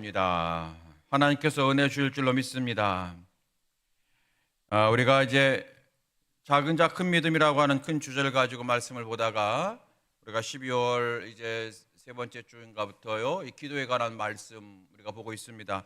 입니다. 하나님께서 은혜 주실 줄로 믿습니다. 우리가 이제 작은 자 큰 믿음이라고 하는 큰 주제를 가지고 말씀을 보다가 우리가 12월 이제 세 번째 주인가부터요, 이 기도에 관한 말씀 우리가 보고 있습니다.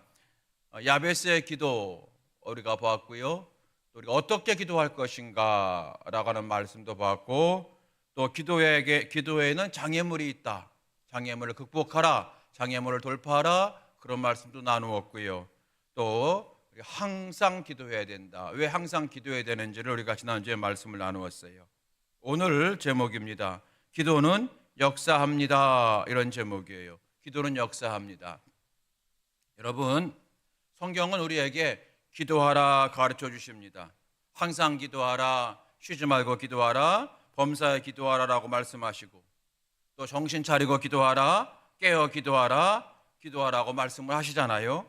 야베스의 기도 우리가 보았고요, 또 우리가 어떻게 기도할 것인가라고 하는 말씀도 보았고, 또 기도에는 장애물이 있다. 장애물을 극복하라. 장애물을 돌파하라. 그런 말씀도 나누었고요. 또 항상 기도해야 된다. 왜 항상 기도해야 되는지를 우리가 지난주에 말씀을 나누었어요. 오늘 제목입니다. 기도는 역사합니다. 이런 제목이에요. 기도는 역사합니다. 여러분, 성경은 우리에게 기도하라 가르쳐 주십니다. 항상 기도하라, 쉬지 말고 기도하라, 범사에 기도하라라고 말씀하시고, 또 정신 차리고 기도하라, 깨어 기도하라고 말씀을 하시잖아요.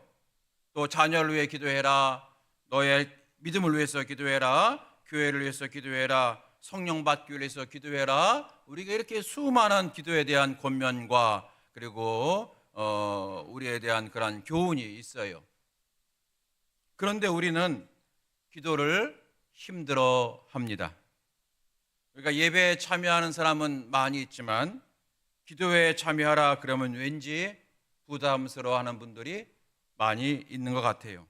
또 자녀를 위해 기도해라, 너의 믿음을 위해서 기도해라, 교회를 위해서 기도해라, 성령 받기 위해서 기도해라. 우리가 이렇게 수많은 기도에 대한 권면과 그리고 우리에 대한 그런 교훈이 있어요. 그런데 우리는 기도를 힘들어합니다. 그러니까 예배에 참여하는 사람은 많이 있지만 기도회에 참여하라 그러면 왠지 부담스러워하는 분들이 많이 있는 것 같아요.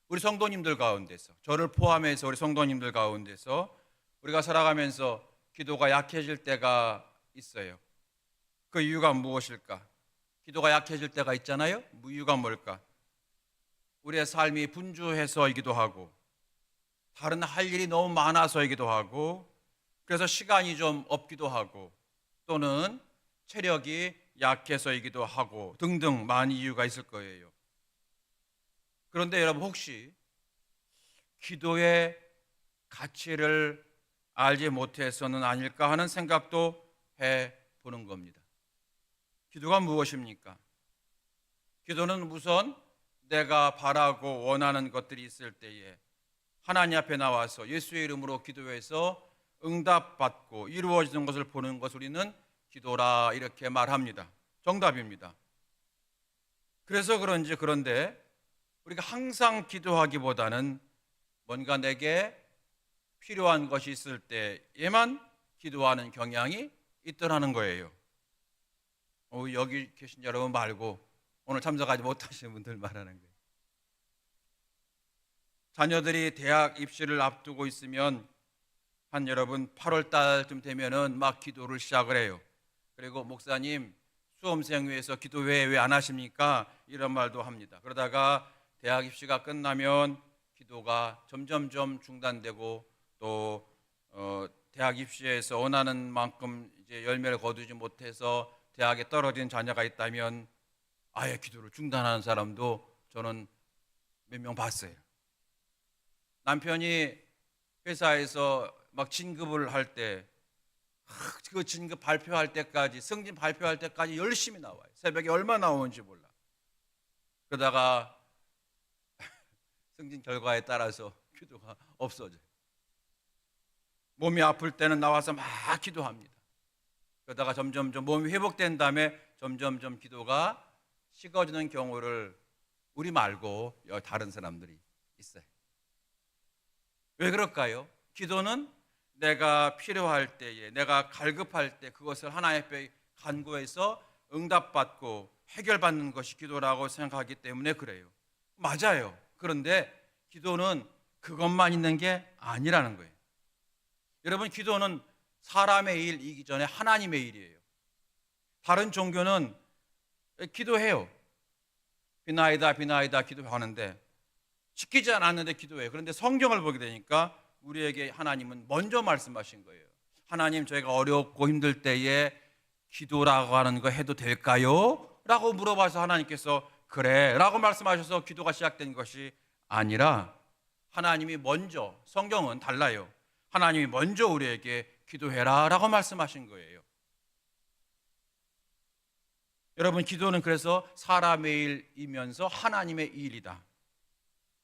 우리 성도님들 가운데서, 저를 포함해서 우리 성도님들 가운데서 우리가 살아가면서 기도가 약해질 때가 있어요. 그 이유가 무엇일까? 기도가 약해질 때가 있잖아요. 이유가 뭘까? 우리의 삶이 분주해서이기도 하고, 다른 할 일이 너무 많아서이기도 하고, 그래서 시간이 좀 없기도 하고, 또는 체력이 약해서이기도 하고 등등 많은 이유가 있을 거예요. 그런데 여러분, 혹시 기도의 가치를 알지 못해서는 아닐까 하는 생각도 해보는 겁니다. 기도가 무엇입니까? 기도는 우선 내가 바라고 원하는 것들이 있을 때에 하나님 앞에 나와서 예수의 이름으로 기도해서 응답받고 이루어지는 것을 보는 것을 우리는 기도라 이렇게 말합니다. 정답입니다. 그래서 그런데 우리가 항상 기도하기보다는 뭔가 내게 필요한 것이 있을 때에만 기도하는 경향이 있더라는 거예요. 여기 계신 여러분 말고 오늘 참석하지 못하시는 분들 말하는 거예요. 자녀들이 대학 입시를 앞두고 있으면 여러분 8월 달쯤 되면은 막 기도를 시작을 해요. 그리고 목사님, 수험생 위해서 기도회 왜 안 하십니까? 이런 말도 합니다. 그러다가 대학 입시가 끝나면 기도가 점점점 중단되고, 또 대학 입시에서 원하는 만큼 이제 열매를 거두지 못해서 대학에 떨어진 자녀가 있다면 아예 기도를 중단하는 사람도 저는 몇 명 봤어요. 남편이 회사에서 막 진급을 할 때, 그 진급 발표할 때까지, 승진 발표할 때까지 열심히 나와요. 새벽에 얼마 나오는지 몰라. 그러다가 승진 결과에 따라서 기도가 없어져요. 몸이 아플 때는 나와서 막 기도합니다. 그러다가 점점점 몸이 회복된 다음에 점점점 기도가 식어지는 경우를 우리 말고 다른 사람들이 있어요. 왜 그럴까요? 기도는 내가 필요할 때에, 내가 갈급할 때 그것을 하나님 앞에 간구해서 응답받고 해결받는 것이 기도라고 생각하기 때문에 그래요. 맞아요. 그런데 기도는 그것만 있는 게 아니라는 거예요. 여러분, 기도는 사람의 일이기 전에 하나님의 일이에요. 다른 종교는 기도해요. 비나이다 기도하는데 시키지 않았는데 기도해요. 그런데 성경을 보게 되니까 우리에게 하나님은 먼저 말씀하신 거예요. 하나님, 저희가 어렵고 힘들 때에 기도라고 하는 거 해도 될까요? 라고 물어봐서 하나님께서 그래 라고 말씀하셔서 기도가 시작된 것이 아니라, 하나님이 먼저, 성경은 달라요. 하나님이 먼저 우리에게 기도해라 라고 말씀하신 거예요. 여러분, 기도는 그래서 사람의 일이면서 하나님의 일이다.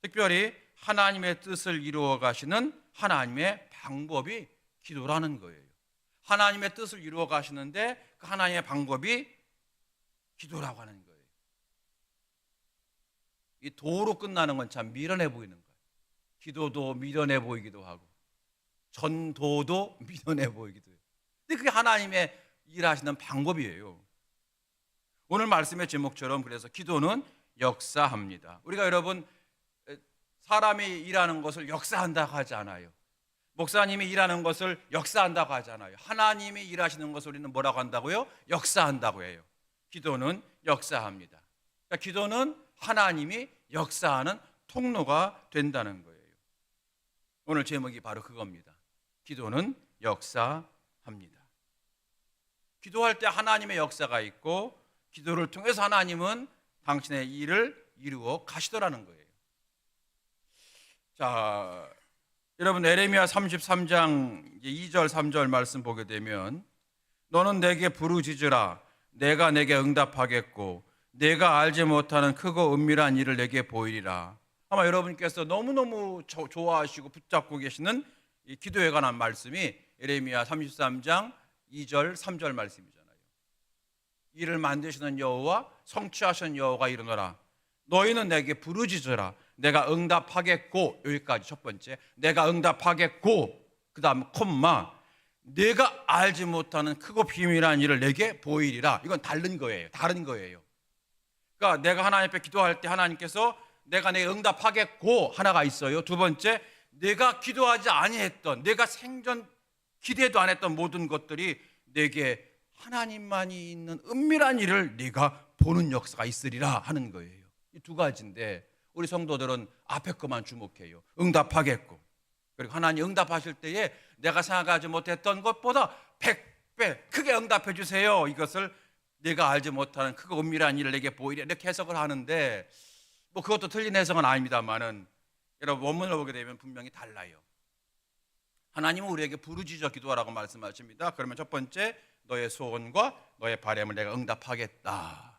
특별히 하나님의 뜻을 이루어 가시는 하나님의 방법이 기도라는 거예요. 하나님의 뜻을 이루어 가시는데 그 하나님의 방법이 기도라고 하는 거예요. 이 도로 끝나는 건 참 미련해 보이는 거예요. 기도도 미련해 보이기도 하고 전도도 미련해 보이기도 해요. 근데 그게 하나님의 일하시는 방법이에요. 오늘 말씀의 제목처럼 그래서 기도는 역사합니다. 우리가 여러분 사람이 일하는 것을 역사한다고 하지 않아요. 목사님이 일하는 것을 역사한다고 하잖아요. 하나님이 일하시는 것을 우리는 뭐라고 한다고요? 역사한다고 해요. 기도는 역사합니다. 그러니까 기도는 하나님이 역사하는 통로가 된다는 거예요. 오늘 제목이 바로 그겁니다. 기도는 역사합니다. 기도할 때 하나님의 역사가 있고 기도를 통해서 하나님은 당신의 일을 이루어 가시더라는 거예요. 자, 여러분 에레미야 33장 2절 3절 말씀 보게 되면 너는 내게 부르짖으라 내가 내게 응답하겠고 내가 알지 못하는 크고 은밀한 일을 내게 보이리라. 아마 여러분께서 너무너무 좋아하시고 붙잡고 계시는 이 기도에 관한 말씀이 에레미야 33장 2절 3절 말씀이잖아요. 이를 만드시는 여호와 성취하시는 여호와가 이르노라 너희는 내게 부르짖으라 내가 응답하겠고, 여기까지 첫 번째 내가 응답하겠고, 그 다음 콤마 내가 알지 못하는 크고 비밀한 일을 내게 보이리라. 이건 다른 거예요. 그러니까 내가 하나님 앞에 기도할 때 하나님께서 내가 내게 응답하겠고 하나가 있어요. 두 번째 내가 기도하지 아니했던, 내가 생전 기대도 안 했던 모든 것들이 내게 하나님만이 있는 은밀한 일을 네가 보는 역사가 있으리라 하는 거예요. 이 두 가지인데 우리 성도들은 앞에 것만 주목해요. 응답하겠고, 그리고 하나님 응답하실 때에 내가 생각하지 못했던 것보다 100배 크게 응답해 주세요. 이것을 내가 알지 못하는 크고 은밀한 일을 내게 보이리라 이렇게 해석을 하는데 뭐 그것도 틀린 해석은 아닙니다만은 여러분 원문을 보게 되면 분명히 달라요. 하나님은 우리에게 부르짖어 기도하라고 말씀하십니다. 그러면 첫 번째 너의 소원과 너의 바람을 내가 응답하겠다.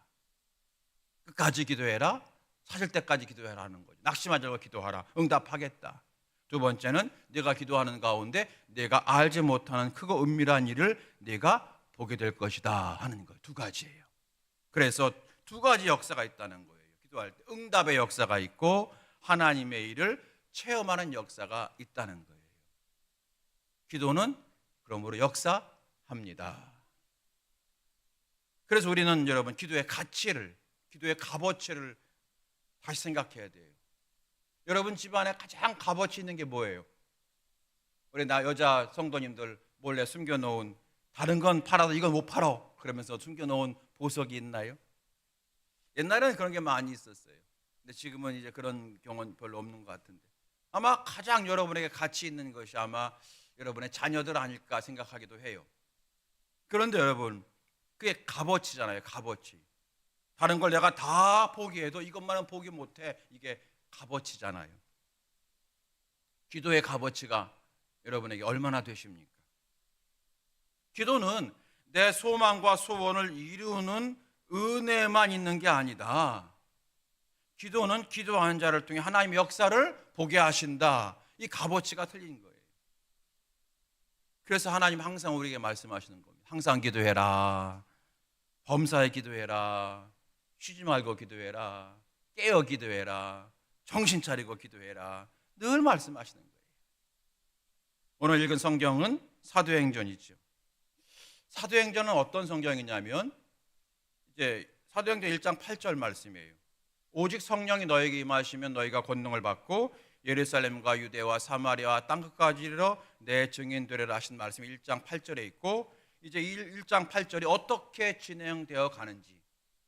끝까지 기도해라. 사실 때까지 기도해라 하는 거죠. 낙심하지 말고 기도하라. 응답하겠다. 두 번째는 내가 기도하는 가운데 내가 알지 못하는 크고 은밀한 일을 내가 보게 될 것이다 하는 거예요. 두 가지예요. 그래서 두 가지 역사가 있다는 거예요. 기도할 때 응답의 역사가 있고 하나님의 일을 체험하는 역사가 있다는 거예요. 기도는 그러므로 역사합니다. 그래서 우리는 여러분 기도의 가치를, 기도의 값어치를 다시 생각해야 돼요. 여러분 집안에 가장 값어치 있는 게 뭐예요? 우리 여자 성도님들 몰래 숨겨놓은, 다른 건 팔아도 이건 못 팔어 그러면서 숨겨놓은 보석이 있나요? 옛날에는 그런 게 많이 있었어요. 근데 지금은 이제 그런 경우는 별로 없는 것 같은데 아마 가장 여러분에게 가치 있는 것이 아마 여러분의 자녀들 아닐까 생각하기도 해요. 그런데 여러분 그게 값어치잖아요. 값어치. 다른 걸 내가 다 포기해도 이것만은 포기 못해. 이게 값어치잖아요. 기도의 값어치가 여러분에게 얼마나 되십니까? 기도는 내 소망과 소원을 이루는 은혜만 있는 게 아니다. 기도는 기도하는 자를 통해 하나님의 역사를 보게 하신다. 이 값어치가 틀린 거예요. 그래서 하나님 항상 우리에게 말씀하시는 겁니다. 항상 기도해라. 범사에 기도해라. 쉬지 말고 기도해라. 깨어 기도해라. 정신 차리고 기도해라. 늘 말씀하시는 거예요. 오늘 읽은 성경은 사도행전이죠. 사도행전은 어떤 성경이냐면 이제 사도행전 1장 8절 말씀이에요. 오직 성령이 너에게 임하시면 너희가 권능을 받고 예루살렘과 유대와 사마리아와 땅끝까지 이르러 내 증인 되리라 하신 말씀이 1장 8절에 있고 이제 1장 8절이 어떻게 진행되어 가는지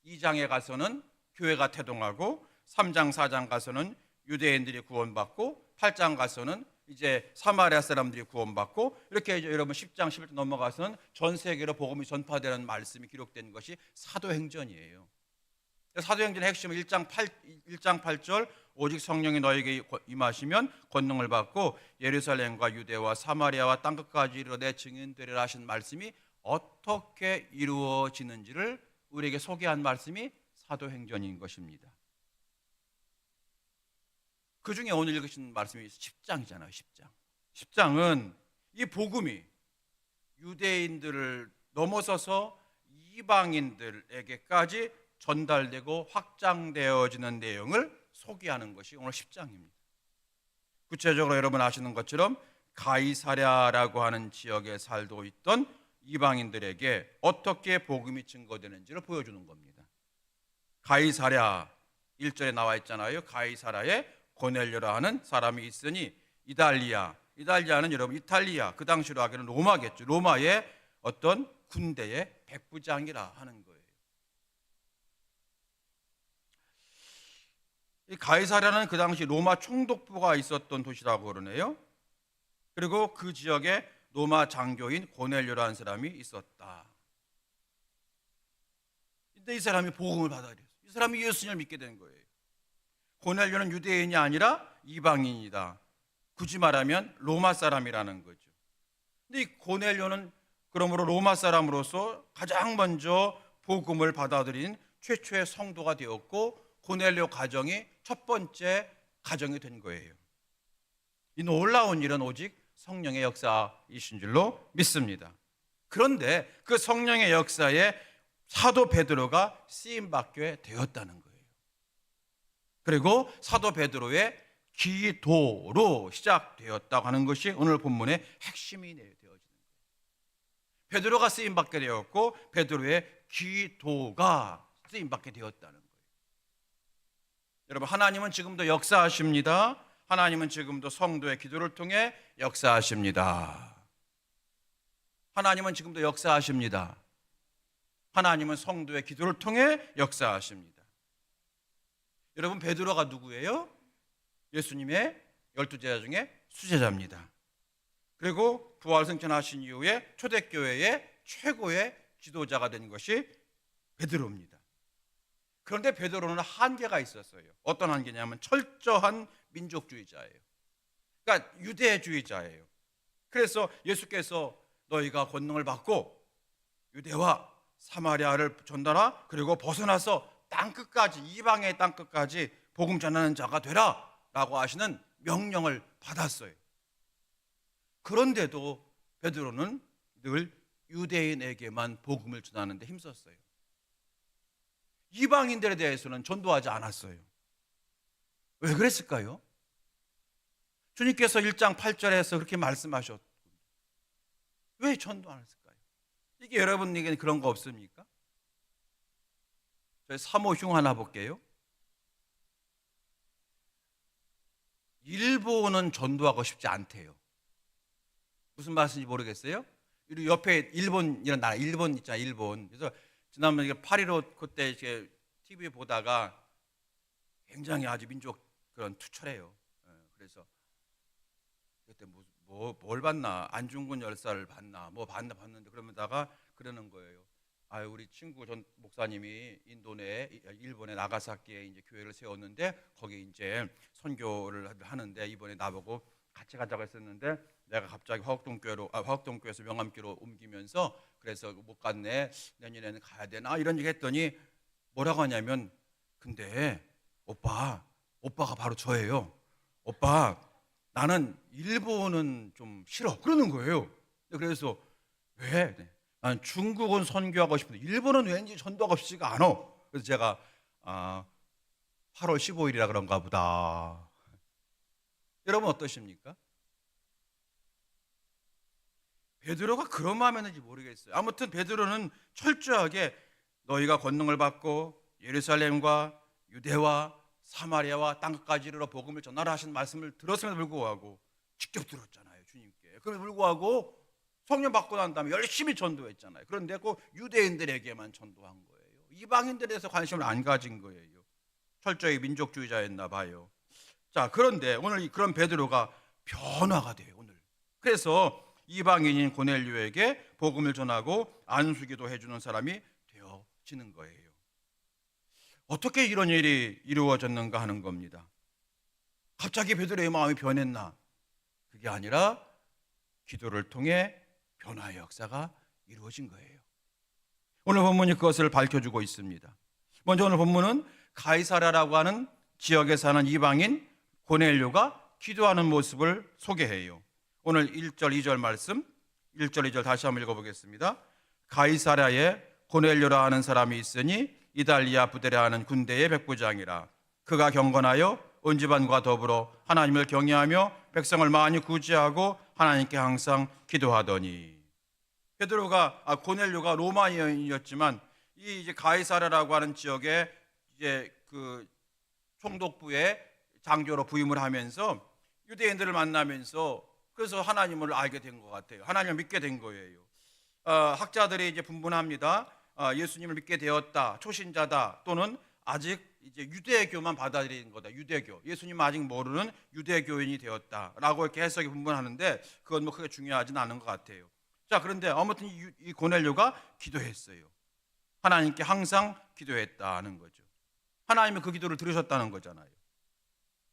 2장에 가서는 교회가 태동하고 3장 4장 가서는 유대인들이 구원받고 8장 가서는 이제 사마리아 사람들이 구원받고 이렇게 이제 여러분 10장 11장 넘어가서는 전 세계로 복음이 전파되는 말씀이 기록된 것이 사도행전이에요. 사도행전의 핵심은 1장 8절 오직 성령이 너에게 임하시면 권능을 받고 예루살렘과 유대와 사마리아와 땅끝까지 이르러 내 증인 되리라 하신 말씀이 어떻게 이루어지는지를 우리에게 소개한 말씀이 사도행전인 것입니다. 그 중에 오늘 읽으신 말씀이 10장이잖아요. 10장. 10장은 이 복음이 유대인들을 넘어서서 이방인들에게까지 전달되고 확장되어지는 내용을 소개하는 것이 오늘 10장입니다. 구체적으로 여러분 아시는 것처럼 가이사랴라고 하는 지역에 살고 있던 이방인들에게 어떻게 복음이 증거되는지를 보여주는 겁니다. 가이사랴 1절에 나와 있잖아요. 가이사랴에 고넬료라 하는 사람이 있으니 이달리아는 여러분 이탈리아, 그 당시로 하기에는 로마겠죠. 로마의 어떤 군대의 백부장이라 하는 거예요. 이 가이사랴는 그 당시 로마 총독부가 있었던 도시라고 그러네요. 그리고 그 지역에 로마 장교인 고넬료라는 사람이 있었다. 근데 이 사람이 복음을 받아들였어요. 이 사람이 예수님을 믿게 된 거예요. 고넬료는 유대인이 아니라 이방인이다. 굳이 말하면 로마 사람이라는 거죠. 근데 이 고넬료는 그러므로 로마 사람으로서 가장 먼저 복음을 받아들인 최초의 성도가 되었고, 고넬료 가정이 첫 번째 가정이 된 거예요. 이 놀라운 일은 오직 성령의 역사이신 줄로 믿습니다. 그런데 그 성령의 역사에 사도 베드로가 쓰임받게 되었다는 거예요. 그리고 사도 베드로의 기도로 시작되었다고 하는 것이 오늘 본문의 핵심이 되어지는 거예요. 베드로가 쓰임받게 되었고 베드로의 기도가 쓰임받게 되었다는 거예요. 여러분, 하나님은 지금도 역사하십니다. 하나님은 지금도 성도의 기도를 통해 역사하십니다. 하나님은 지금도 역사하십니다. 하나님은 성도의 기도를 통해 역사하십니다. 여러분, 베드로가 누구예요? 예수님의 12제자 중에 수제자입니다. 그리고 부활승천하신 이후에 초대교회의 최고의 지도자가 된 것이 베드로입니다. 그런데 베드로는 한계가 있었어요. 어떤 한계냐면 철저한 민족주의자예요. 그러니까 유대주의자예요. 그래서 예수께서 너희가 권능을 받고 유대와 사마리아를 전달하, 그리고 벗어나서 땅끝까지, 이방의 땅끝까지 복음 전하는 자가 되라 라고 하시는 명령을 받았어요. 그런데도 베드로는 늘 유대인에게만 복음을 전하는 데 힘썼어요. 이방인들에 대해서는 전도하지 않았어요. 왜 그랬을까요? 주님께서 1장 8절에서 그렇게 말씀하셨고, 왜 전도 안 했을까요? 이게 여러분에게는 그런 거 없습니까? 저희 사모흉 하나 볼게요. 일본은 전도하고 싶지 않대요. 무슨 말씀인지 모르겠어요? 그리고 옆에 일본이라는 나라, 일본 있잖아요, 일본. 그래서 지난번에 8.15 그때 이제 TV 보다가 굉장히 아주 민족 그런 투철해요. 그래서 그때 뭘 봤나, 안중근 열사를 봤나, 뭐 봤는데 그러면다가 그러는 거예요. 아, 우리 친구 전 목사님이 일본의 나가사키에 이제 교회를 세웠는데 거기 이제 선교를 하는데 이번에 나보고 같이 가자고 했었는데 내가 갑자기 화곡동교회에서 명암교로 옮기면서 그래서 못 갔네. 내년에는 가야 되나 이런 얘기 했더니 뭐라고 하냐면, 근데 오빠가 바로 저예요. 오빠, 나는 일본은 좀 싫어 그러는 거예요. 그래서 왜? 난 중국은 선교하고 싶은데 일본은 왠지 전도하고 싶지가 않아. 그래서 제가 8월 15일이라 그런가 보다. 여러분 어떠십니까? 베드로가 그런 마음이었는지 모르겠어요. 아무튼 베드로는 철저하게 너희가 권능을 받고 예루살렘과 유대와 사마리아와 땅끝까지 이르러 복음을 전하라 하신 말씀을 들었음에도 불구하고, 직접 들었잖아요, 주님께. 그럼에도 불구하고 성령 받고 난 다음에 열심히 전도했잖아요. 그런데 꼭 유대인들에게만 전도한 거예요. 이방인들에 대해서 관심을 안 가진 거예요. 철저히 민족주의자였나 봐요. 자, 그런데 오늘 그런 베드로가 변화가 돼요, 오늘. 그래서 이방인인 고넬료에게 복음을 전하고 안수기도 해주는 사람이 되어지는 거예요. 어떻게 이런 일이 이루어졌는가 하는 겁니다. 갑자기 베드로의 마음이 변했나? 그게 아니라 기도를 통해 변화의 역사가 이루어진 거예요. 오늘 본문이 그것을 밝혀주고 있습니다. 먼저 오늘 본문은 가이사랴라고 하는 지역에 사는 이방인 고넬료가 기도하는 모습을 소개해요. 오늘 1절 2절 말씀, 1절 2절 다시 한번 읽어보겠습니다. 가이사랴에 고넬료라 하는 사람이 있으니 이달리아 부데라 하는 군대의 백부장이라. 그가 경건하여 온 집안과 더불어 하나님을 경외하며 백성을 많이 구제하고 하나님께 항상 기도하더니. 베드로가 고넬료가 로마인이었지만 이 이제 가이사랴라고 하는 지역에 이제 그 총독부의 장교로 부임을 하면서 유대인들을 만나면서 그래서 하나님을 알게 된 것 같아요. 하나님을 믿게 된 거예요. 학자들이 이제 분분합니다. 예수님을 믿게 되었다, 초신자다, 또는 아직 이제 유대교만 받아들이는 거다. 유대교, 예수님 아직 모르는 유대교인이 되었다라고 이렇게 해석이 분분하는데 그건 뭐 크게 중요하진 않은 것 같아요. 자, 그런데 아무튼 이 고넬료가 기도했어요. 하나님께 항상 기도했다는 거죠. 하나님이 그 기도를 들으셨다는 거잖아요.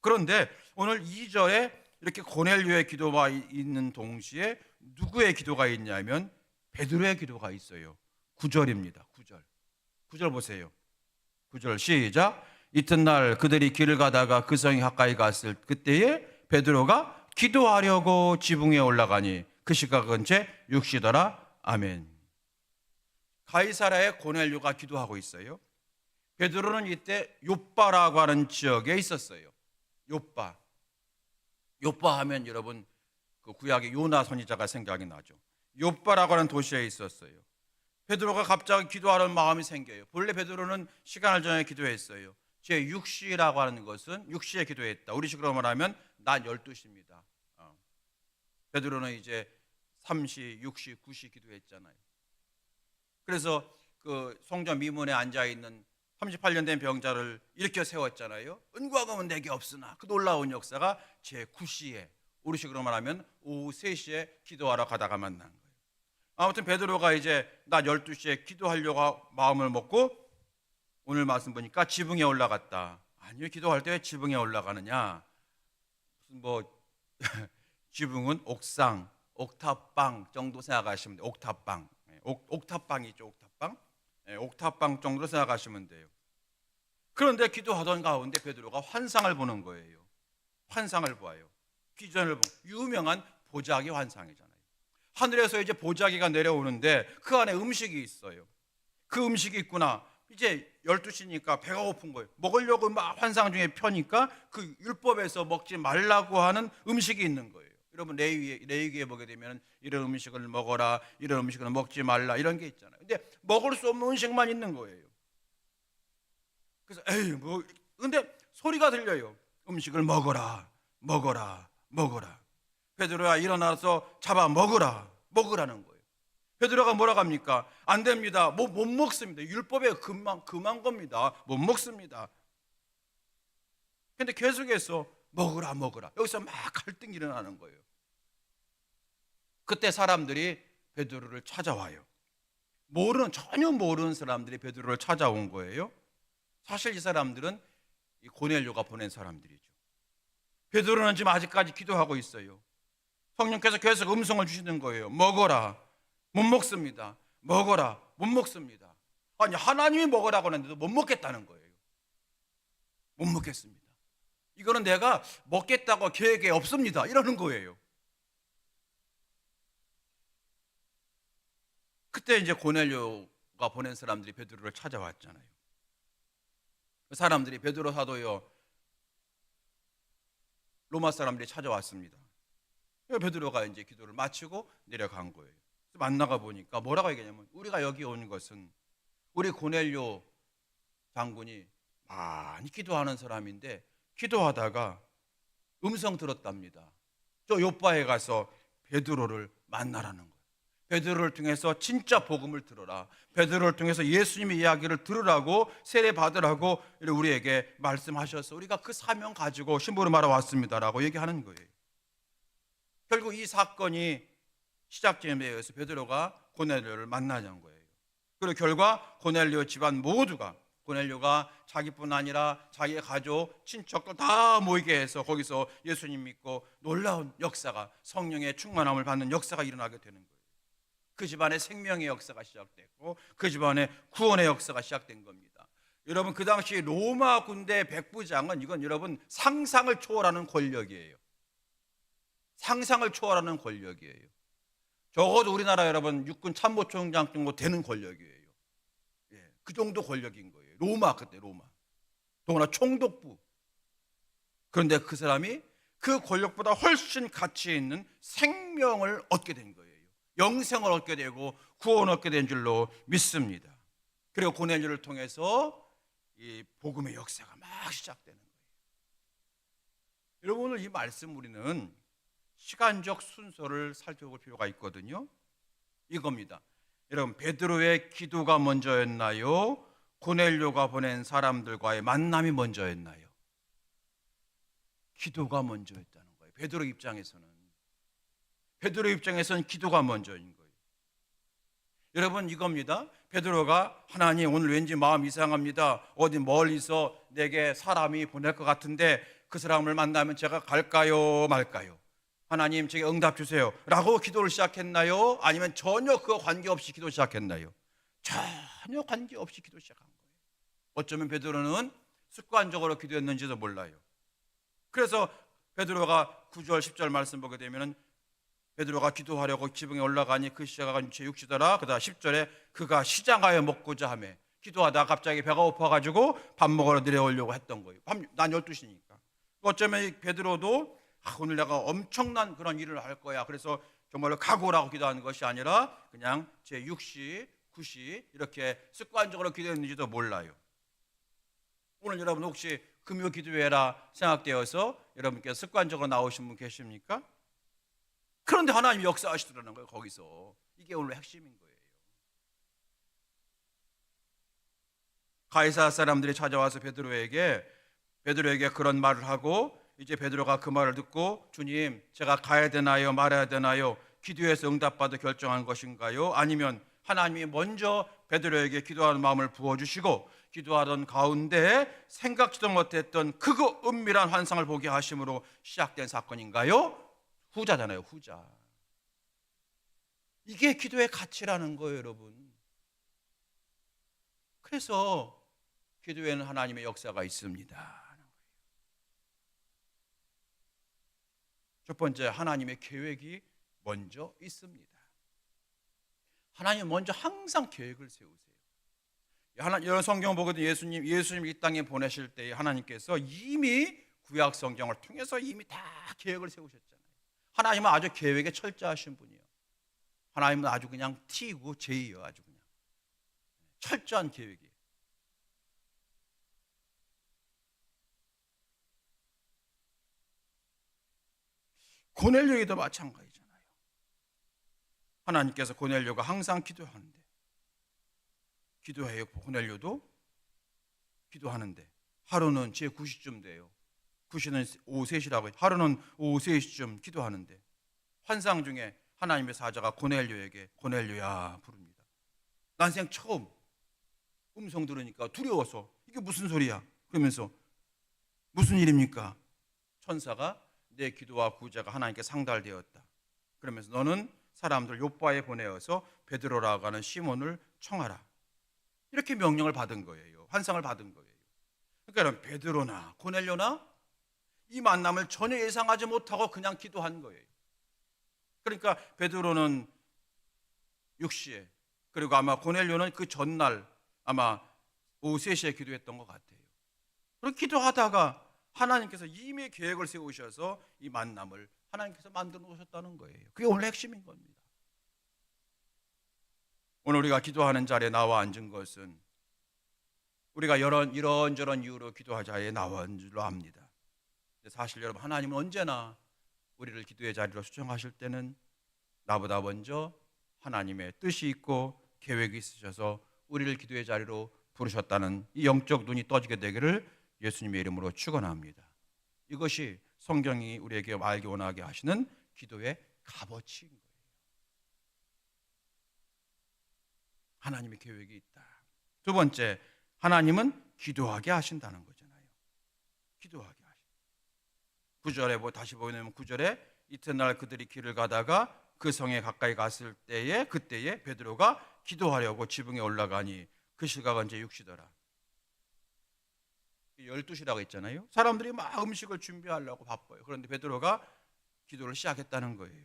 그런데 오늘 2절에 이렇게 고넬료의 기도가 있는 동시에 누구의 기도가 있냐면 베드로의 기도가 있어요. 9절입니다. 9절 보세요. 9절 시작. 이튿날 그들이 길을 가다가 그 성이 가까이 갔을 그때에 베드로가 기도하려고 지붕에 올라가니 그 시각은 제 6시더라. 아멘. 가이사랴의 고넬료가 기도하고 있어요. 베드로는 이때 욥바라고 하는 지역에 있었어요. 욥바 하면 여러분 그 구약의 요나 선지자가 생각이 나죠. 욥바라고 하는 도시에 있었어요. 베드로가 갑자기 기도하는 마음이 생겨요. 본래 베드로는 시간을 정해 기도했어요. 제 6시라고 하는 것은 6시에 기도했다. 우리식으로 말하면 낮 12시입니다. 베드로는 이제 3시, 6시, 9시 기도했잖아요. 그래서 그 성전 미문에 앉아있는 38년 된 병자를 일으켜 세웠잖아요. 은과 금은 내게 없으나. 그 놀라운 역사가 제 9시에, 우리식으로 말하면 오후 3시에 기도하러 가다가 만난 거예요. 아무튼 베드로가 이제 낮 12시에 기도하려고 마음을 먹고 오늘 말씀 보니까 지붕에 올라갔다. 아니요, 기도할 때 왜 지붕에 올라가느냐? 무슨 뭐 지붕은 옥상, 옥탑방 정도 생각하시면 돼요. 옥탑방. 옥탑방이죠, 옥탑방. 옥탑방 정도로 생각하시면 돼요. 그런데 기도하던 가운데 베드로가 환상을 보는 거예요. 환상을 보아요. 비전을 보고 유명한 보자기 환상이잖아요. 하늘에서 이제 보자기가 내려오는데 그 안에 음식이 있어요. 그 음식이 있구나. 이제 12시니까 배가 고픈 거예요. 먹으려고 막 환상 중에 펴니까 그 율법에서 먹지 말라고 하는 음식이 있는 거예요. 여러분 레위기에 보게 되면 이런 음식을 먹어라, 이런 음식을 먹지 말라 이런 게 있잖아요. 근데 먹을 수 없는 음식만 있는 거예요. 그래서 에이 뭐 근데 소리가 들려요. 음식을 먹어라, 먹어라, 먹어라. 베드로야 일어나서 잡아 먹으라는 거예요. 베드로가 뭐라고 합니까? 안 됩니다. 못 먹습니다. 율법에 금한 겁니다. 못 먹습니다. 근데 계속해서 먹으라. 여기서 막 갈등이 일어나는 거예요. 그때 사람들이 베드로를 찾아와요. 전혀 모르는 사람들이 베드로를 찾아온 거예요. 사실 이 사람들은 이 고넬료가 보낸 사람들이죠. 베드로는 지금 아직까지 기도하고 있어요. 성령께서 계속 음성을 주시는 거예요. 먹어라. 못 먹습니다. 먹어라. 못 먹습니다. 아니 하나님이 먹으라고 하는데도 못 먹겠다는 거예요. 못 먹겠습니다. 이거는 내가 먹겠다고 계획에 없습니다. 이러는 거예요. 그때 이제 고넬료가 보낸 사람들이 베드로를 찾아왔잖아요. 그 사람들이 베드로 사도요, 로마 사람들이 찾아왔습니다. 베드로가 이제 기도를 마치고 내려간 거예요. 만나가 보니까 뭐라고 얘기하냐면 우리가 여기 온 것은 우리 고넬료 장군이 많이 기도하는 사람인데 기도하다가 음성 들었답니다. 저 요빠에 가서 베드로를 만나라는 거예요. 베드로를 통해서 진짜 복음을 들어라. 베드로를 통해서 예수님의 이야기를 들으라고 세례 받으라고 우리에게 말씀하셔서 우리가 그 사명 가지고 심부름하러 왔습니다라고 얘기하는 거예요. 결국 이 사건이 시작점에 의해서 베드로가 고넬료를 만나자는 거예요. 그리고 결과 고넬료 집안 모두가 고넬료가 자기뿐 아니라 자기의 가족, 친척들 다 모이게 해서 거기서 예수님 믿고 놀라운 역사가 성령의 충만함을 받는 역사가 일어나게 되는 거예요. 그 집안의 생명의 역사가 시작됐고 그 집안의 구원의 역사가 시작된 겁니다. 여러분 그 당시 로마 군대 백부장은 이건 여러분 상상을 초월하는 권력이에요. 상상을 초월하는 권력이에요. 적어도 우리나라 여러분 육군 참모총장 정도 되는 권력이에요. 그 정도 권력인 거예요. 로마 그때 로마. 더구나 총독부 그런데 그 사람이 그 권력보다 훨씬 가치 있는 생명을 얻게 된 거예요. 영생을 얻게 되고 구원을 얻게 된 줄로 믿습니다. 그리고 고넬료를 통해서 이 복음의 역사가 막 시작되는 거예요. 여러분, 오늘 이 말씀 우리는 시간적 순서를 살펴볼 필요가 있거든요. 이겁니다. 여러분, 베드로의 기도가 먼저였나요? 고넬료가 보낸 사람들과의 만남이 먼저였나요? 기도가 먼저였다는 거예요. 베드로 입장에서는 기도가 먼저인 거예요. 여러분, 이겁니다. 베드로가 하나님, 오늘 왠지 마음 이상합니다. 어디 멀리서 내게 사람이 보낼 것 같은데 그 사람을 만나면 제가 갈까요 말까요? 하나님, 제게 응답 주세요 라고 기도를 시작했나요? 아니면 전혀 그거 관계없이 기도 시작했나요? 전혀 관계없이 기도 시작한 거예요. 어쩌면 베드로는 습관적으로 기도했는지도 몰라요. 그래서 베드로가 9절 10절 말씀 보게 되면 베드로가 기도하려고 지붕에 올라가니 그 시자가 제 육시더라. 그다음 10절에 그가 시장하여 먹고자 하며 기도하다가 갑자기 배가 고파가지고 밥 먹으러 내려오려고 했던 거예요. 난 12시니까. 어쩌면 베드로도 오늘 내가 엄청난 그런 일을 할 거야. 그래서 정말로 각오라고 기도하는 것이 아니라 그냥 제 6시, 9시 이렇게 습관적으로 기도했는지도 몰라요. 오늘 여러분 혹시 금요 기도회라 생각되어서 여러분께 습관적으로 나오신 분 계십니까? 그런데 하나님이 역사하시더라는 거예요. 거기서 이게 오늘 핵심인 거예요. 가이사 사람들이 찾아와서 베드로에게 그런 말을 하고 이제 베드로가 그 말을 듣고 주님, 제가 가야 되나요 말아야 되나요? 기도해서 응답받아 결정한 것인가요? 아니면 하나님이 먼저 베드로에게 기도하는 마음을 부어주시고 기도하던 가운데 생각지도 못했던 그 은밀한 환상을 보게 하심으로 시작된 사건인가요? 후자잖아요. 후자. 이게 기도의 가치라는 거예요, 여러분. 그래서 기도에는 하나님의 역사가 있습니다. 첫 번째, 하나님의 계획이 먼저 있습니다. 하나님 먼저 항상 계획을 세우세요. 여러 성경 보거든 예수님 이 땅에 보내실 때 하나님께서 이미 구약 성경을 통해서 이미 다 계획을 세우셨잖아요. 하나님은 아주 계획에 철저하신 분이에요. 하나님은 아주 그냥 T고 J예요. 아주 그냥 철저한 계획이에요. 고넬료에도 마찬가지잖아요. 하나님께서 고넬료가 항상 기도하는데 기도해요. 고넬료도 기도하는데 하루는 제 9시쯤 돼요. 9시는 오후 3시라고 해요. 하루는 오후 3시쯤 기도하는데 환상 중에 하나님의 사자가 고넬료에게 고넬료야 부릅니다. 난생 처음 음성 들으니까 두려워서 이게 무슨 소리야? 그러면서 무슨 일입니까? 천사가 내 기도와 구제가 하나님께 상달되었다. 그러면서 너는 사람들 요바에 보내어서 베드로라고 하는 시몬을 청하라. 이렇게 명령을 받은 거예요. 환상을 받은 거예요. 그러니까 베드로나 고넬료나 이 만남을 전혀 예상하지 못하고 그냥 기도한 거예요. 그러니까 베드로는 6시에 그리고 아마 고넬료는 그 전날 아마 오후 3시에 기도했던 것 같아요. 그렇게 기도하다가 하나님께서 이미 계획을 세우셔서 이 만남을 하나님께서 만들어 놓으셨다는 거예요. 그게 오늘 핵심인 겁니다. 오늘 우리가 기도하는 자리에 나와 앉은 것은 우리가 이런저런 이유로 기도하자에 나와 앉은 줄로 압니다. 사실 여러분, 하나님은 언제나 우리를 기도의 자리로 초청하실 때는 나보다 먼저 하나님의 뜻이 있고 계획이 있으셔서 우리를 기도의 자리로 부르셨다는 이 영적 눈이 떠지게 되기를 예수님의 이름으로 축원합니다. 이것이 성경이 우리에게 알기 원하게 하시는 기도의 값어치인 거예요. 하나님의 계획이 있다. 두 번째, 하나님은 기도하게 하신다는 거잖아요. 기도하게 하신다. 9절에 다시 보면 9절에 이튿날 그들이 길을 가다가 그 성에 가까이 갔을 때에 그때에 베드로가 기도하려고 지붕에 올라가니 그 시각은 이제 6시더라. 12시라고 했잖아요. 사람들이 막 음식을 준비하려고 바빠요. 그런데 베드로가 기도를 시작했다는 거예요.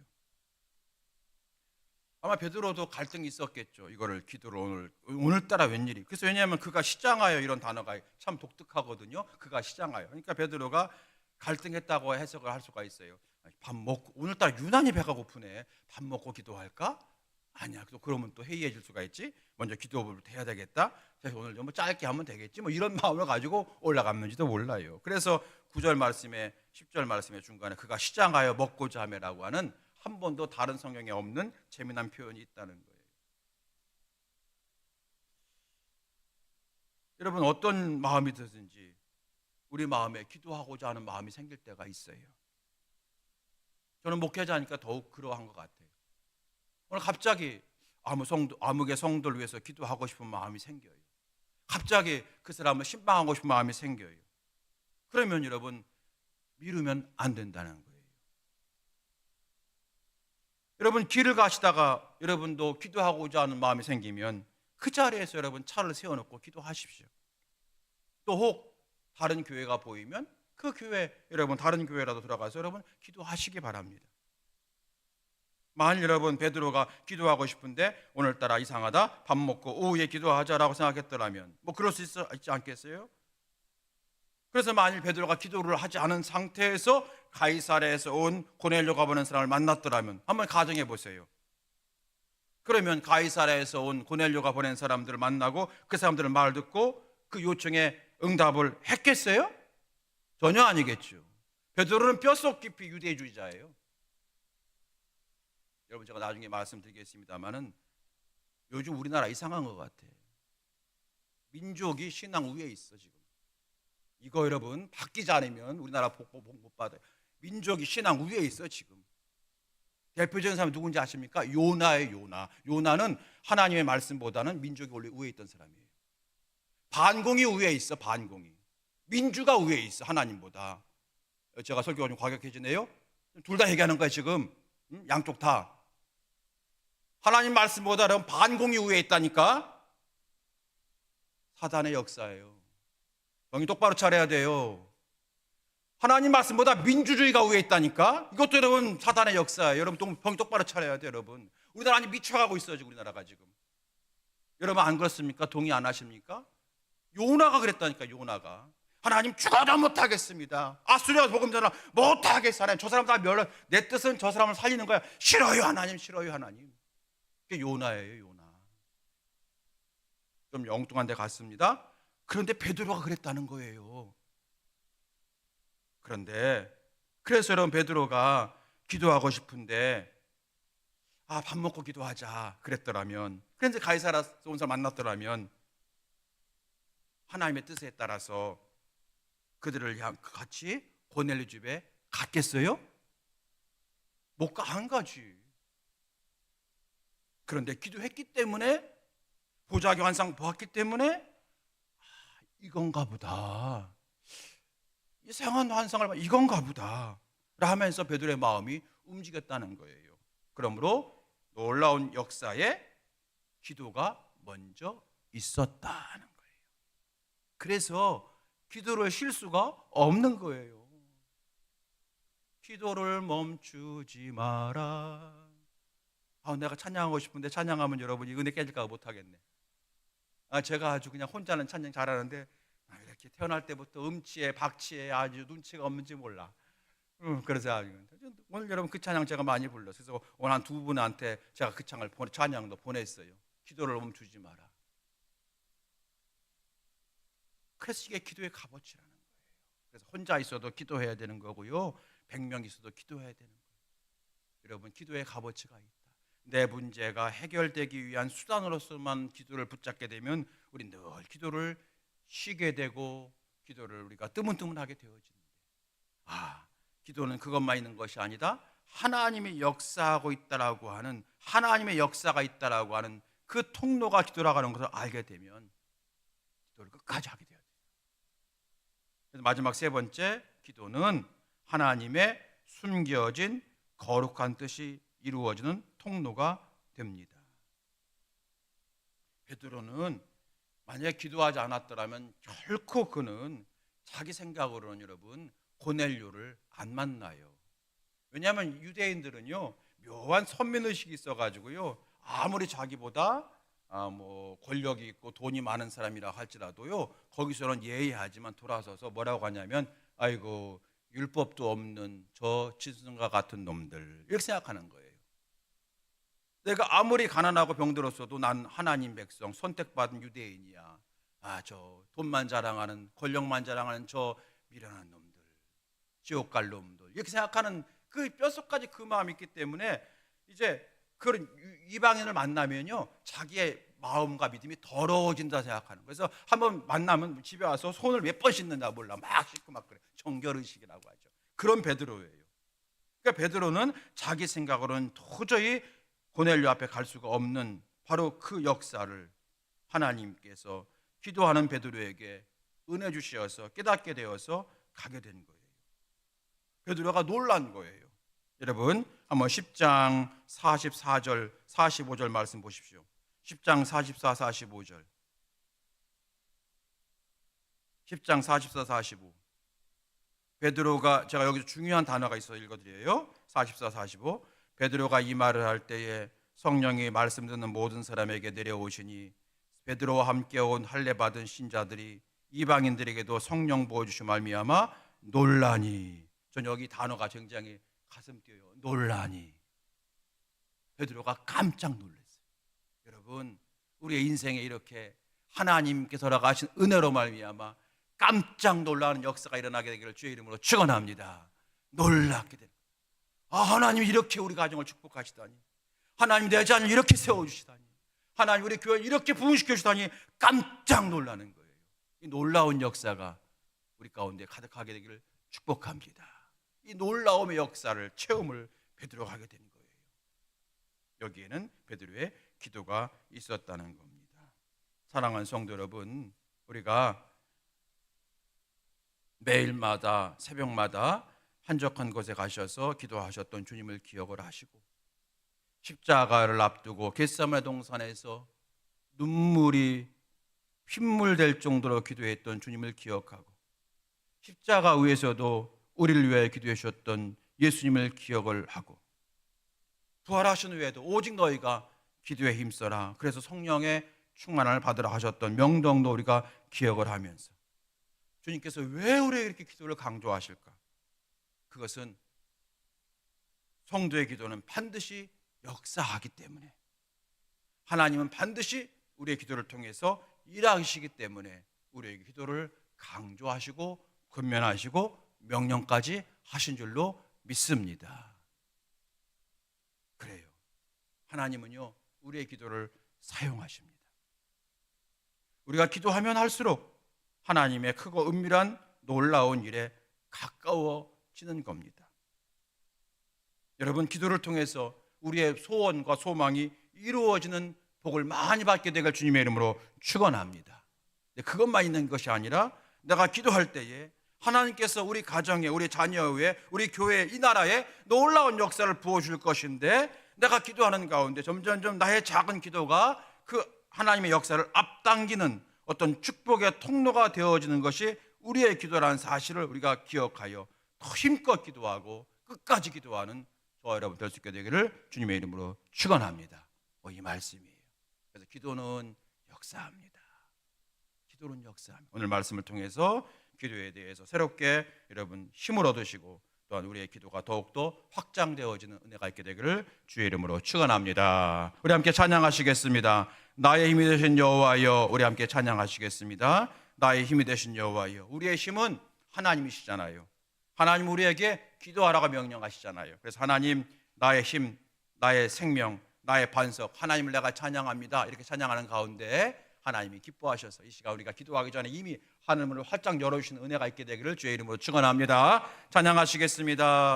아마 베드로도 갈등이 있었겠죠. 이거를 기도로 오늘따라 웬일이. 그래서 왜냐하면 그가 시장하여 이런 단어가 참 독특하거든요. 그가 시장하여. 그러니까 베드로가 갈등했다고 해석을 할 수가 있어요. 밥 먹고 오늘따라 유난히 배가 고프네. 밥 먹고 기도할까? 아니야. 또 그러면 또 해이해질 수가 있지. 먼저 기도를 해야 되겠다. 그래서 오늘 좀 짧게 하면 되겠지. 뭐 이런 마음을 가지고 올라갔는지도 몰라요. 그래서 9절 말씀에 10절 말씀의 중간에 그가 시장하여 먹고자 하매라고 하는 한 번도 다른 성경에 없는 재미난 표현이 있다는 거예요. 여러분 어떤 마음이 드든지 우리 마음에 기도하고자 하는 마음이 생길 때가 있어요. 저는 목회자니까 더욱 그러한 것 같아요. 오늘 갑자기 아무개 성도를 위해서 기도하고 싶은 마음이 생겨요. 갑자기 그 사람을 신방하고 싶은 마음이 생겨요. 그러면 여러분 미루면 안 된다는 거예요. 여러분 길을 가시다가 여러분도 기도하고자 하는 마음이 생기면 그 자리에서 여러분 차를 세워놓고 기도하십시오. 또 혹 다른 교회가 보이면 그 교회 여러분 다른 교회라도 들어가서 여러분 기도하시기 바랍니다. 만일 여러분 베드로가 기도하고 싶은데 오늘따라 이상하다 밥 먹고 오후에 기도하자라고 생각했더라면 뭐 그럴 수 있지 않겠어요? 그래서 만일 베드로가 기도를 하지 않은 상태에서 가이사랴에서 온 고넬료가 보낸 사람을 만났더라면 한번 가정해 보세요. 그러면 가이사랴에서 온 고넬료가 보낸 사람들을 만나고 그 사람들의 말을 듣고 그 요청에 응답을 했겠어요? 전혀 아니겠죠. 베드로는 뼛속 깊이 유대주의자예요. 여러분 제가 나중에 말씀드리겠습니다만은 요즘 우리나라 이상한 것 같아. 민족이 신앙 우위에 있어 지금. 이거 여러분 바뀌지 않으면 우리나라 복 못 받아요. 민족이 신앙 우위에 있어 지금. 대표적인 사람이 누군지 아십니까? 요나예요. 요나. 요나는 하나님의 말씀보다는 민족이 원래 우위에 있던 사람이에요. 반공이 우위에 있어. 반공이. 민주가 우위에 있어. 하나님보다. 제가 설교가 좀 과격해지네요. 둘 다 얘기하는 거야 지금. 양쪽 다. 하나님 말씀보다는 반공이 우위에 있다니까. 사단의 역사예요. 정신 똑바로 차려야 돼요. 하나님 말씀보다 민주주의가 위에 있다니까. 이것도 여러분 사단의 역사예요. 여러분 정신 똑바로 차려야 돼요. 여러분 우리나라 아니 미쳐가고 있어요 지금 우리나라가 지금. 여러분 안 그렇습니까? 동의 안 하십니까? 요나가 그랬다니까. 요나가 하나님 죽어도 못하겠습니다. 아수리아 복음 전하 못하겠어. 하나님 저 사람 다 멸해. 내 뜻은 저 사람을 살리는 거야. 싫어요 하나님. 싫어요 하나님. 그게 요나예요. 요나. 좀 엉뚱한 데 갔습니다. 그런데 베드로가 그랬다는 거예요. 그런데 그래서 여러분 베드로가 기도하고 싶은데 밥 먹고 기도하자 그랬더라면, 그런데 가이사랴 온 사람 만났더라면 하나님의 뜻에 따라서 그들을 같이 고넬료 집에 갔겠어요? 못 가, 안 가지. 그런데 기도했기 때문에, 보자기 환상 보았기 때문에 이건가 보다, 이상한 환상을 이건가 보다 하면서 베드로의 마음이 움직였다는 거예요. 그러므로 놀라운 역사에 기도가 먼저 있었다는 거예요. 그래서 기도를 쉴 수가 없는 거예요. 기도를 멈추지 마라. 내가 찬양하고 싶은데 찬양하면 여러분이 은혜 깨질까 못하겠네. 제가 아주 그냥 혼자는 찬양 잘하는데 이렇게 태어날 때부터 음치에 박치에 아주 눈치가 없는지 몰라. 그래서 오늘 여러분 그 찬양 제가 많이 불렀어요. 그래서 오늘 한 두 분한테 제가 그 찬양도 보냈어요. 기도를 멈추지 마라. 그래서 이게 기도의 값어치라는 거예요. 그래서 혼자 있어도 기도해야 되는 거고요, 100명 있어도 기도해야 되는 거예요. 여러분 기도의 값어치가 있다. 내 문제가 해결되기 위한 수단으로서만 기도를 붙잡게 되면 우리 늘 기도를 쉬게 되고 기도를 우리가 뜨문뜨문하게 되어지는데, 기도는 그것만 있는 것이 아니다. 하나님의 역사하고 있다라고 하는, 하나님의 역사가 있다라고 하는 그 통로가 기도라고 하는 것을 알게 되면 기도를 끝까지 하게 돼요. 그래서 마지막 세 번째, 기도는 하나님의 숨겨진 거룩한 뜻이 이루어지는 통로가 됩니다. 베드로는 만약에 기도하지 않았더라면 결코 그는 자기 생각으로는 여러분 고넬료를 안 만나요. 왜냐하면 유대인들은요 묘한 선민의식이 있어가지고요, 아무리 자기보다 권력이 있고 돈이 많은 사람이라 할지라도요 거기서는 예의하지만 돌아서서 뭐라고 하냐면, 아이고 율법도 없는 저 짐승과 같은 놈들, 이렇게 생각하는 거예요. 내가 아무리 가난하고 병들었어도 난 하나님 백성, 선택받은 유대인이야. 저 돈만 자랑하는, 권력만 자랑하는 저 미련한 놈들, 지옥 갈 놈들, 이렇게 생각하는 그 뼛속까지 그 마음이 있기 때문에 이제 그런 이방인을 만나면요, 자기의 마음과 믿음이 더러워진다 생각하는 거예요. 그래서 한번 만나면 집에 와서 손을 몇 번 씻는다 몰라, 막 씻고 막 그래. 정결의식이라고 하죠. 그런 베드로예요. 그러니까 베드로는 자기 생각으로는 도저히 고넬료 앞에 갈 수가 없는 바로 그 역사를 하나님께서 기도하는 베드로에게 은혜 주시어서 깨닫게 되어서 가게 된 거예요. 베드로가 놀란 거예요. 여러분 한번 10장 44절 45절 말씀 보십시오. 10장 44, 45절. 10장 44, 45. 베드로가, 제가 여기서 중요한 단어가 있어서 읽어드려요. 44, 45. 베드로가 이 말을 할 때에 성령이 말씀 듣는 모든 사람에게 내려오시니 베드로와 함께 온 할례 받은 신자들이 이방인들에게도 성령 부어주심 말미암아 놀라니. 전 여기 단어가 굉장히 가슴 뛰어요. 놀라니. 베드로가 깜짝 놀랐어요. 여러분, 우리의 인생에 이렇게 하나님께서 허락하신 은혜로 말미암아 깜짝 놀라는 역사가 일어나게 되기를 주의 이름으로 축원합니다. 놀랍게 됩니다. 하나님이 이렇게 우리 가정을 축복하시다니, 하나님 내 자녀를 이렇게 세워주시다니, 하나님 우리 교회를 이렇게 부흥시켜 주다니 깜짝 놀라는 거예요. 이 놀라운 역사가 우리 가운데 가득하게 되기를 축복합니다. 이 놀라움의 역사를, 체험을 베드로가 하게 된 거예요. 여기에는 베드로의 기도가 있었다는 겁니다. 사랑하는 성도 여러분, 우리가 매일마다 새벽마다 한적한 곳에 가셔서 기도하셨던 주님을 기억을 하시고, 십자가를 앞두고 겟세마네 동산에서 눈물이 핏물 될 정도로 기도했던 주님을 기억하고, 십자가 위에서도 우리를 위해 기도해 주셨던 예수님을 기억을 하고, 부활하신 후에도 오직 너희가 기도에 힘써라, 그래서 성령의 충만함을 받으라 하셨던 명령도 우리가 기억을 하면서, 주님께서 왜 우리에게 이렇게 기도를 강조하실까? 그것은 성도의 기도는 반드시 역사하기 때문에, 하나님은 반드시 우리의 기도를 통해서 일하시기 때문에 우리에게 기도를 강조하시고 권면하시고 명령까지 하신 줄로 믿습니다. 그래요. 하나님은요, 우리의 기도를 사용하십니다. 우리가 기도하면 할수록 하나님의 크고 은밀한 놀라운 일에 가까워지는 겁니다. 여러분, 기도를 통해서 우리의 소원과 소망이 이루어지는 복을 많이 받게 되길 주님의 이름으로 축원합니다. 그것만 있는 것이 아니라 내가 기도할 때에 하나님께서 우리 가정에, 우리 자녀에, 우리 교회에, 이 나라에 놀라운 역사를 부어줄 것인데, 내가 기도하는 가운데 점점점 나의 작은 기도가 그 하나님의 역사를 앞당기는 어떤 축복의 통로가 되어지는 것이 우리의 기도라는 사실을 우리가 기억하여 더 힘껏 기도하고 끝까지 기도하는 저와 여러분 될 수 있게 되기를 주님의 이름으로 축원합니다. 이 말씀이에요. 그래서 기도는 역사합니다. 기도는 역사합니다. 오늘 말씀을 통해서 기도에 대해서 새롭게 여러분 힘을 얻으시고, 또한 우리의 기도가 더욱더 확장되어지는 은혜가 있게 되기를 주의 이름으로 축원합니다. 우리 함께 찬양하시겠습니다. 나의 힘이 되신 여호와여. 우리 함께 찬양하시겠습니다. 나의 힘이 되신 여호와여. 우리의 힘은 하나님이시잖아요. 하나님 우리에게 기도하라고 명령하시잖아요. 그래서 하나님, 나의 힘, 나의 생명, 나의 반석, 하나님을 내가 찬양합니다. 이렇게 찬양하는 가운데 하나님이 기뻐하셔서 이 시간 우리가 기도하기 전에 이미 하늘문을 활짝 열어주시는 은혜가 있게 되기를 주의 이름으로 축원합니다. 찬양하시겠습니다.